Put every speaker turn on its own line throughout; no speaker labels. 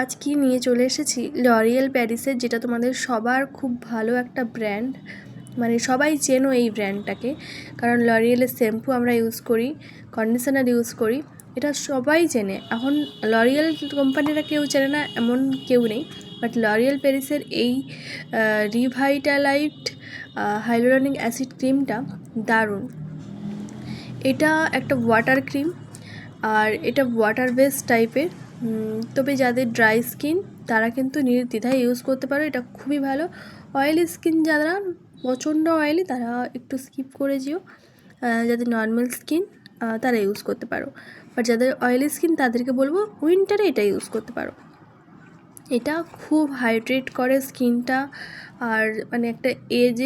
আজ কি নিয়ে চলে এসেছি লরিয়েল প্যারিসের, যেটা তোমাদের সবার খুব ভালো একটা ব্র্যান্ড, মানে সবাই চেনো এই ব্র্যান্ডটাকে। কারণ লরিয়েলের শ্যাম্পু আমরা ইউজ করি, কন্ডিশনার ইউজ করি, এটা সবাই চেনে। এখন লরিয়েল কোম্পানিটা কেউ চেনে না এমন কেউ নেই, বাট লরিয়েল প্যারিসের এই রিভাইটালাইট হাইলোরনিক অ্যাসিড ক্রিমটা দারুণ। এটা একটা ওয়াটার ক্রিম, আর এটা ওয়াটার বেস টাইপের। তবে যাদের ড্রাই স্কিন তারা কিন্তু নির্দ্বিধায় ইউজ করতে পারো, এটা খুবই ভালো। অয়েলি স্কিন যারা প্রচণ্ড অয়েলি তারা একটু স্কিপ করে যেও, যাদের নর্মাল স্কিন তারা ইউজ করতে পারো। বাট যাদের অয়েলি স্কিন তাদেরকে বলবো উইন্টারে এটা ইউজ করতে পারো। এটা খুব হাইড্রেট করে স্কিনটা, আর মানে একটা এজ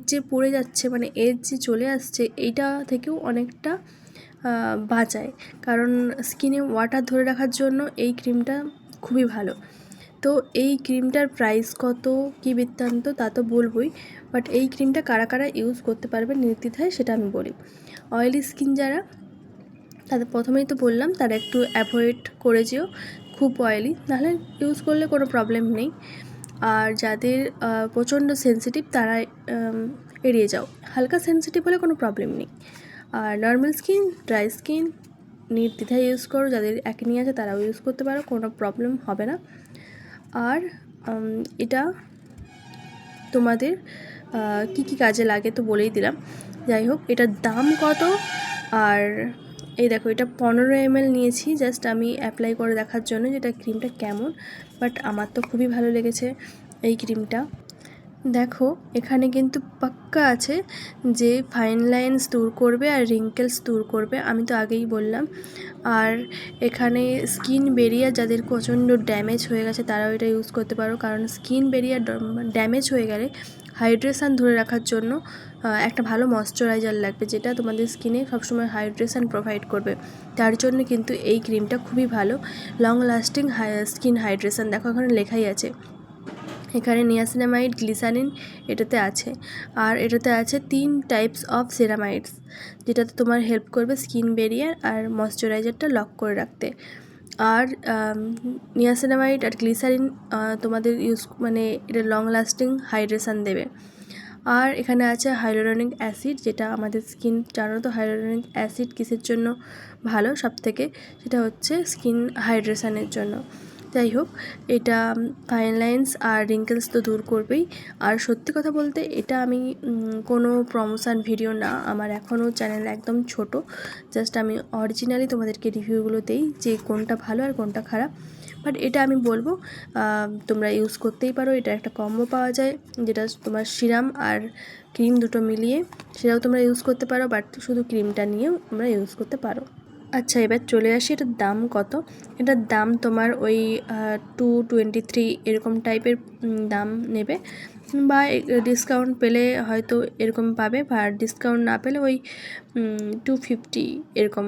যে পড়ে যাচ্ছে, মানে এজ যে চলে আসছে, এইটা থেকেও অনেকটা বাঁচায়। কারণ স্কিনে ওয়াটার ধরে রাখার জন্য এই ক্রিমটা খুবই ভালো। তো এই ক্রিমটার প্রাইস কত কী বৃত্তান্ত তা তো বলবই, বাট এই ক্রিমটা কারা কারা ইউজ করতে পারবে নির্দ্বিধায় সেটা আমি বলি। অয়েলি স্কিন যারা, তাদের প্রথমেই তো বললাম তারা একটু অ্যাভয়েড করে যেও খুব অয়েলি, নাহলে ইউজ করলে কোনো প্রবলেম নেই। আর যাদের প্রচণ্ড সেন্সিটিভ তারা এড়িয়ে যাও, হালকা সেন্সিটিভ হলে কোনো প্রবলেম নেই। আর নর্মাল স্কিন, ড্রাই স্কিন নির্দ্বিধায় ইউজ করো, যাদের অ্যাকনি আছে তারাও ইউজ করতে পারো, কোনো প্রবলেম হবে না। আর এটা তোমাদের কি কি কাজে লাগে তো বলেই দিলাম। যাই হোক, এটার দাম কত, আর এই দেখো এটা 15 ml নিয়েছি জাস্ট আমি অ্যাপ্লাই করে দেখার জন্য যেটা ক্রিমটা কেমন। বাট আমার তো খুবই ভালো লেগেছে এই ক্রিমটা। দেখো এখানে কিন্তু পাক্কা আছে যে ফাইন লাইন্স দূর করবে আর রিঙ্কেলস দূর করবে, আমি তো আগেই বললাম। আর এখানে স্কিন বেরিয়ার যাদের প্রচণ্ড ড্যামেজ হয়ে গেছে তারাও এটা ইউজ করতে পারো, কারণ স্কিন বেরিয়ার ড্যামেজ হয়ে গেলে হাইড্রেশান ধরে রাখার জন্য একটা ভালো ময়শ্চারাইজার লাগবে, যেটা তোমাদের স্কিনে সবসময় হাইড্রেশান প্রোভাইড করবে। তার জন্য কিন্তু এই ক্রিমটা খুবই ভালো, লং লাস্টিং স্কিন হাইড্রেশান। দেখো এখানে লেখাই আছে, এখানে নিয়াসিনামাইড, গ্লিসারিন এটাতে আছে। আর এটাতে আছে 3 টাইপস অফ সেরামাইডস, যেটাতে তোমার হেল্প করবে স্কিন বেরিয়ার আর ময়শ্চারাইজারটা লক করে রাখতে। আর নিয়াসিনামাইড আর গ্লিসারিন তোমাদের মানে এটা লং লাস্টিং হাইড্রেশান দেবে। আর এখানে আছে হাইলোরনিক অ্যাসিড, যেটা আমাদের স্কিন, জানো তো হাইলোরনিক অ্যাসিড কিসের জন্য ভালো সব থেকে, সেটা হচ্ছে স্কিন হাইড্রেশানের জন্য। যাই হোক, এটা ফাইন লাইন্স আর রিঙ্কেলস তো দূর করবেই। আর সত্যি কথা বলতে এটা আমি কোনো প্রমোশন ভিডিও না, আমার এখনও চ্যানেল একদম ছোট, জাস্ট আমি অরিজিনালি তোমাদেরকে রিভিউগুলো দেই যে কোনটা ভালো আর কোনটা খারাপ। বাট এটা আমি বলবো তোমরা ইউজ করতেই পারো। এটা একটা কম্বো পাওয়া যায়, যেটা তোমার সিরাম আর ক্রিম দুটো মিলিয়ে, সেটাও তোমরা ইউজ করতে পারো, বাট শুধু ক্রিমটা নিয়েও তোমরা ইউজ করতে পারো। আচ্ছা, এবার চলে আসি এটার দাম কত। এটার দাম তোমার ওই 223 এরকম টাইপের দাম নেবে, বা ডিসকাউন্ট পেলে হয়তো এরকম পাবে, বা ডিসকাউন্ট না পেলে ওই 250 এরকম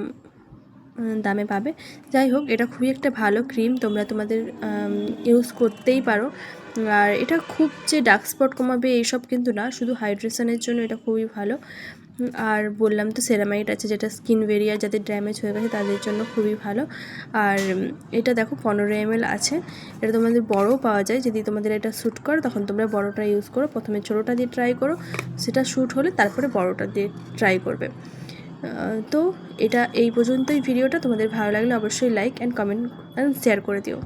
দামে পাবে। যাই হোক, এটা খুবই একটা ভালো ক্রিম, তোমরা তোমাদের ইউজ করতেই পারো। আর এটা খুব যে ডার্ক স্পট কমাবে এইসব কিন্তু না, শুধু হাইড্রেশনের জন্য এটা খুবই ভালো। আর বললাম তো সেরামাইড আছে, যেটা স্কিন বেরিয়ার যাদের ড্যামেজ হয়ে গেছে তাদের জন্য খুবই ভালো। আর এটা দেখো 15 ml আছে, এটা তোমাদের বড়ও পাওয়া যায়, যদি তোমাদের এটা শ্যুট করে তখন তোমরা বড়টা ইউজ করো। প্রথমে ছোটোটা দিয়ে ট্রাই করো, সেটা শ্যুট হলে তারপরে বড়টা দিয়ে ট্রাই করবে। তো এটা এই পর্যন্তই ভিডিওটা। তোমাদের ভালো লাগলে অবশ্যই like and comment and share করে দিও।